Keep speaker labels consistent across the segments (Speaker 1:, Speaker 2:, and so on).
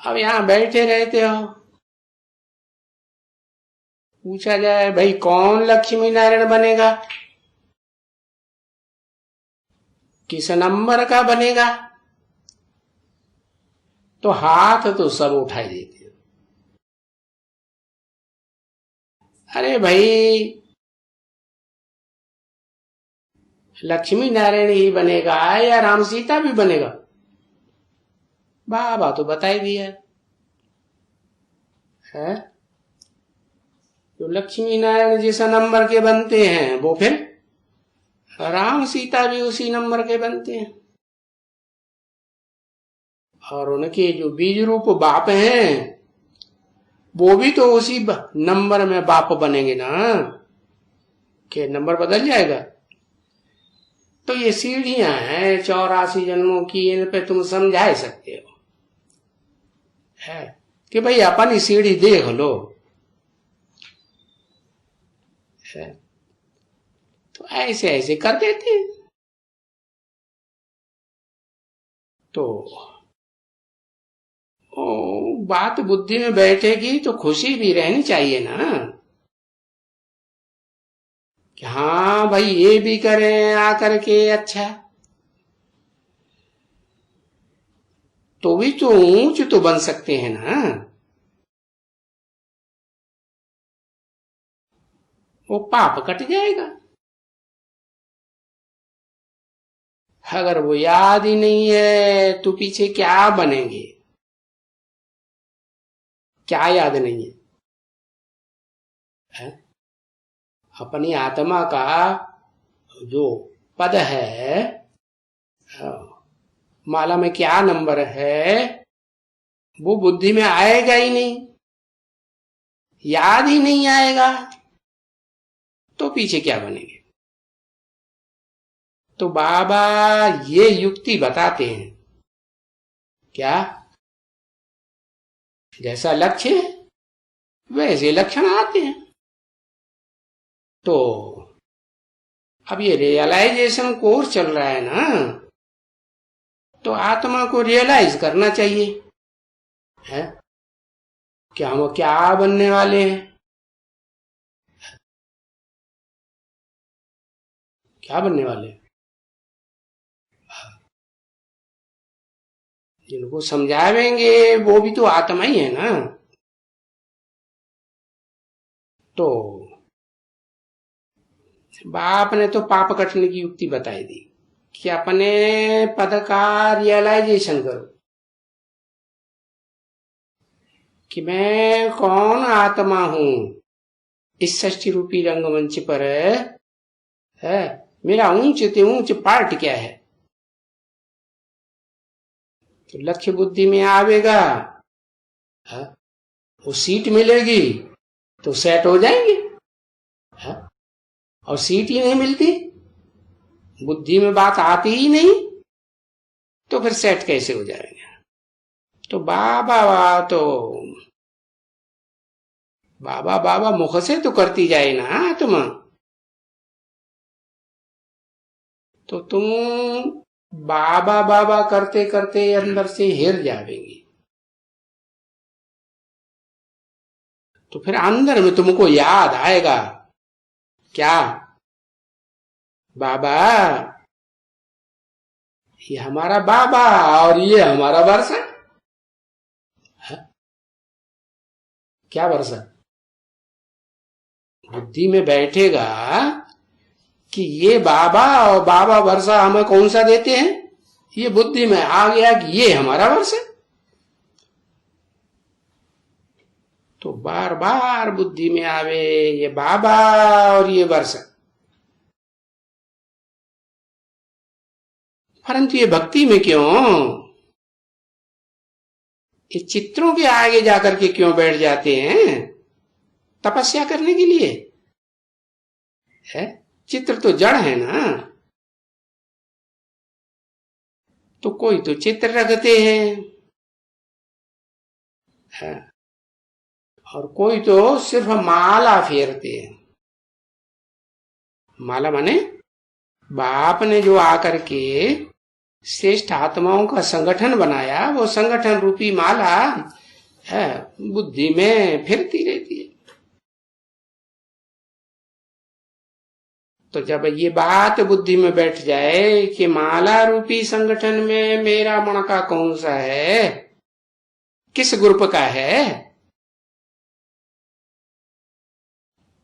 Speaker 1: अब यहाँ बैठे रहते हो, पूछा जाए भाई कौन लक्ष्मी नारायण बनेगा, किस नंबर का बनेगा, तो हाथ तो सब उठाई देते हो। अरे भाई लक्ष्मी नारायण ही बनेगा या राम सीता भी बनेगा? बाबा तो बता ही दिया है। जो लक्ष्मी नारायण जैसा नंबर के बनते हैं वो फिर राम सीता भी उसी नंबर के बनते हैं, और उनके जो बीज रूप बाप हैं वो भी तो उसी नंबर में बाप बनेंगे ना, कि नंबर बदल जाएगा। तो ये सीढ़ियां हैं 84 जन्मों की, इन पे तुम समझा सकते हो है कि भाई अपनी सीढ़ी देख लो है। तो ऐसे ऐसे कर देते। तो बात बुद्धि में बैठेगी तो खुशी भी रहनी चाहिए ना, कि हाँ भाई ये भी करें आकर के, अच्छा तो भी तो ऊंच तो बन सकते हैं ना। वो पाप कट जाएगा। अगर वो याद ही नहीं है तो पीछे क्या बनेंगे, क्या याद नहीं है? अपनी आत्मा का जो पद है, माला में क्या नंबर है, वो बुद्धि में आएगा ही नहीं, याद ही नहीं आएगा, तो पीछे क्या बनेंगे? तो बाबा ये युक्ति बताते हैं, क्या जैसा लक्ष्य वैसे लक्षण आते हैं। तो अब ये रियलाइजेशन कोर्स चल रहा है ना, तो आत्मा को रियलाइज करना चाहिए है कि हम क्या बनने वाले हैं, क्या बनने वाले हैं। जिनको समझावेंगे वो भी तो आत्मा ही है ना। तो बाप ने तो पाप कटने की युक्ति बताई दी कि अपने पद का रियलाइजेशन करो कि मैं कौन आत्मा हूं इस षष्ठी रूपी रंगमंच पर है, मेरा ऊंच से ऊंच पार्ट क्या है। तो लक्ष्य बुद्धि में आवेगा, है? वो सीट मिलेगी तो सेट हो जाएंगे, है? और सीट ही नहीं मिलती, बुद्धि में बात आती ही नहीं, तो फिर सेट कैसे हो जाएंगे। तो बाबा बाबा बाबा मुख से तो करती जाए ना तुम, तो तुम बाबा बाबा करते करते अंदर से हिर जाएंगी। तो फिर अंदर में तुमको याद आएगा, क्या बाबा ये हमारा बाबा और ये हमारा वर्षा, क्या वर्षा बुद्धि में बैठेगा कि ये बाबा और बाबा वर्षा हमें कौन सा देते हैं, ये बुद्धि में आ गया कि ये हमारा वर्ष है। तो बार बार बुद्धि में आवे ये बाबा और ये वर्ष, परंतु ये भक्ति में क्यों, ये चित्रों के आगे जाकर के क्यों बैठ जाते हैं, तपस्या करने के लिए है। चित्र तो जड़ है ना, तो कोई तो चित्र रखते हैं है, और कोई तो सिर्फ माला फेरते हैं। माला माने बाप ने जो आकर के श्रेष्ठ आत्माओं का संगठन बनाया, वो संगठन रूपी माला बुद्धि में फिरती रहती है। तो जब ये बात बुद्धि में बैठ जाए कि माला रूपी संगठन में मेरा मणका कौन सा है, किस ग्रुप का है,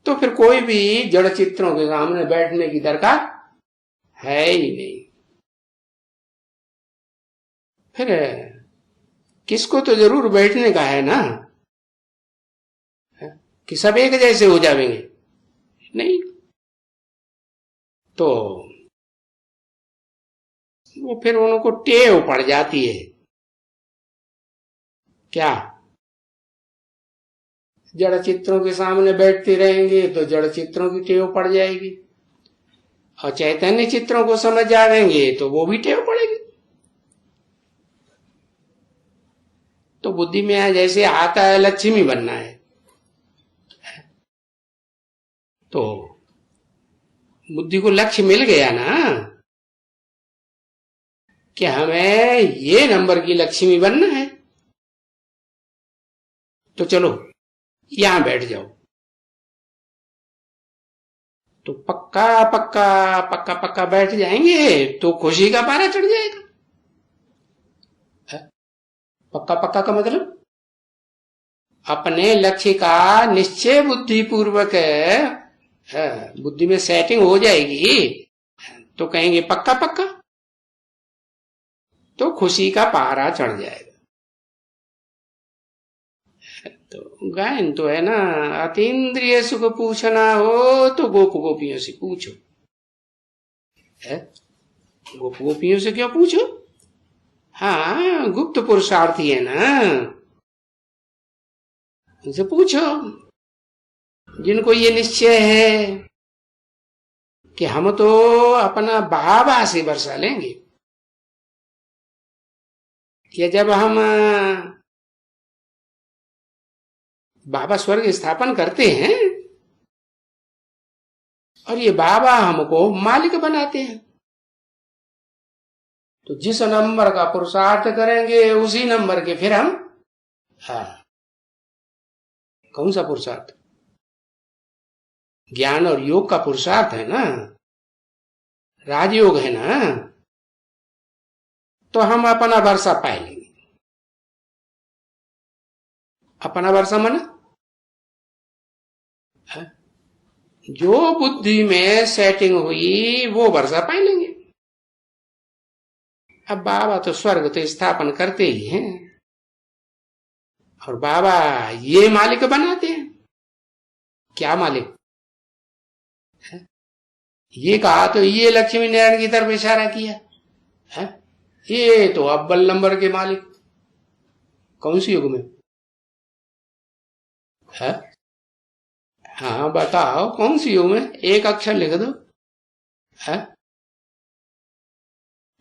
Speaker 1: तो फिर कोई भी जड़ चित्रों के सामने बैठने की दरकार है ही नहीं। फिर किसको तो जरूर बैठने का है ना, कि सब एक जैसे हो जाएंगे, नहीं। तो वो फिर उनको टेव पड़ जाती है। क्या जड़ चित्रों के सामने बैठते रहेंगे तो जड़ चित्रों की टेव पड़ जाएगी, और चैतन्य चित्रों को समझ जाएंगे तो वो भी टेव पड़ेगी। तो बुद्धि में जैसे आता है लक्ष्मी बनना है, तो बुद्धि को लक्ष्य मिल गया ना कि हमें ये नंबर की लक्ष्मी बनना है, तो चलो यहां बैठ जाओ। तो पक्का पक्का पक्का पक्का बैठ जाएंगे तो खुशी का पारा चढ़ जाएगा। पक्का पक्का का मतलब अपने लक्ष्य का निश्चय बुद्धि पूर्वक बुद्धि में सेटिंग हो जाएगी, तो कहेंगे पक्का पक्का, तो खुशी का पारा चढ़ जाएगा। तो गायन तो है ना, अतीन्द्रिय सुख पूछना हो तो गोप गोपियों से पूछो। गोप गोपियों से क्यों पूछो? हाँ, गुप्त पुरुषार्थी है ना, उनसे पूछो जिनको ये निश्चय है कि हम तो अपना बाबा से बरसा लेंगे। या जब हम बाबा स्वर्ग स्थापन करते हैं और ये बाबा हमको मालिक बनाते हैं, तो जिस नंबर का पुरुषार्थ करेंगे उसी नंबर के फिर हम कौन सा पुरुषार्थ? ज्ञान और योग का पुरुषार्थ है ना, राजयोग है ना, तो हम अपना वर्षा पाए लेंगे। अपना वर्षा माना जो बुद्धि में सेटिंग हुई वो वर्षा पाए लेंगे। अब बाबा तो स्वर्ग तो स्थापन करते ही हैं, और बाबा ये मालिक बनाते हैं। क्या मालिक? ये कहा तो ये लक्ष्मी नारायण की तरफ इशारा किया है, ये तो अव्वल नंबर के मालिक। कौन सी युग में है? हाँ बताओ कौन सी युग में? एक अक्षर लिख दो। है?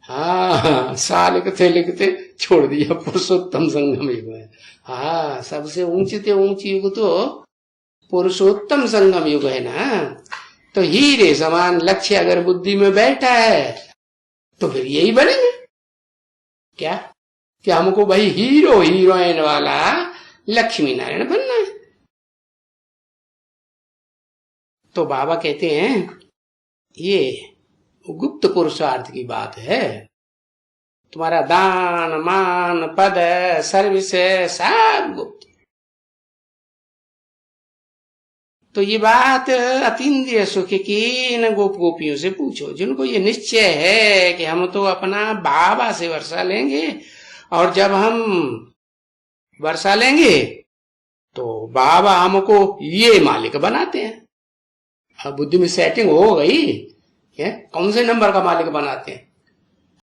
Speaker 1: हाँ, सा लिखते लिखते छोड़ दिया, पुरुषोत्तम संगम युग है। हाँ, सबसे ऊंची युग तो पुरुषोत्तम संगम युग है ना। तो हीरे समान लक्ष्य अगर बुद्धि में बैठा है तो फिर यही बनेंगे। क्या कि हमको भाई हीरो हीरोइन वाला लक्ष्मी नारायण बनना है। तो बाबा कहते हैं ये गुप्त पुरुषार्थ की बात है। तुम्हारा दान मान पद सर्विस सब गुप्त। तो ये बात अतीन्द्रिय सुख की न गोप गोपियों से पूछो, जिनको ये निश्चय है कि हम तो अपना बाबा से वर्षा लेंगे, और जब हम वर्षा लेंगे तो बाबा हमको ये मालिक बनाते हैं। अब बुद्धि में सेटिंग हो गई, कौन से नंबर का मालिक बनाते हैं?